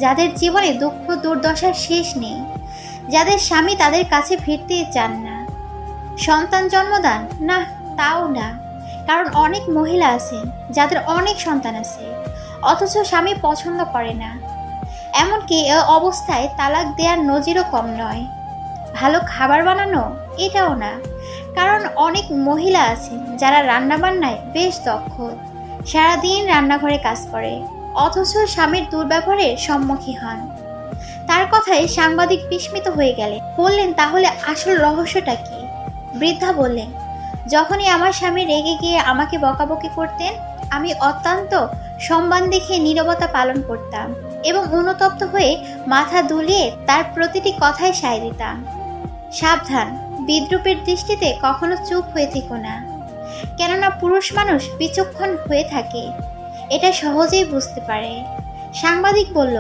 যাদের জীবনে দুঃখ দুর্দশার শেষ নেই, যাদের স্বামী তাদের কাছে ফিরতে চান না। সন্তান জন্মদান না, তাও না, কারণ অনেক মহিলা আছেন যাদের অনেক সন্তান আছে অথচ স্বামী পছন্দ করে না। এমনকি এ অবস্থায় তালাক দেওয়ার নজিরও কম নয়। ভালো খাবার বানানো, এটাও না, কারণ অনেক মহিলা আছেন যারা রান্নাবান্নায় বেশ দক্ষ, সারাদিন রান্নাঘরে কাজ করে অথচ স্বামীর দুর্ব্যবহারের সম্মুখীন হন। তার কথায় সাংবাদিক বিস্মিত হয়ে গেলেন, বললেন, তাহলে আসল রহস্যটা কি? বৃদ্ধা বললেন, যখনই আমার স্বামী রেগে গিয়ে আমাকে বকাবকি করতেন, আমি অত্যন্ত সম্মান দেখিয়ে নীরবতা পালন করতাম এবং অনুতপ্ত হয়ে মাথা দুলিয়ে তার প্রতিটি কথায় সায় দিতাম। সাবধান, বিদ্রূপের দৃষ্টিতে কখনো চুপ হয়ে থেকো না, কেননা পুরুষ মানুষ বিচক্ষণ হয়ে থাকে, এটা সহজেই বুঝতে পারে। সাংবাদিক বলল,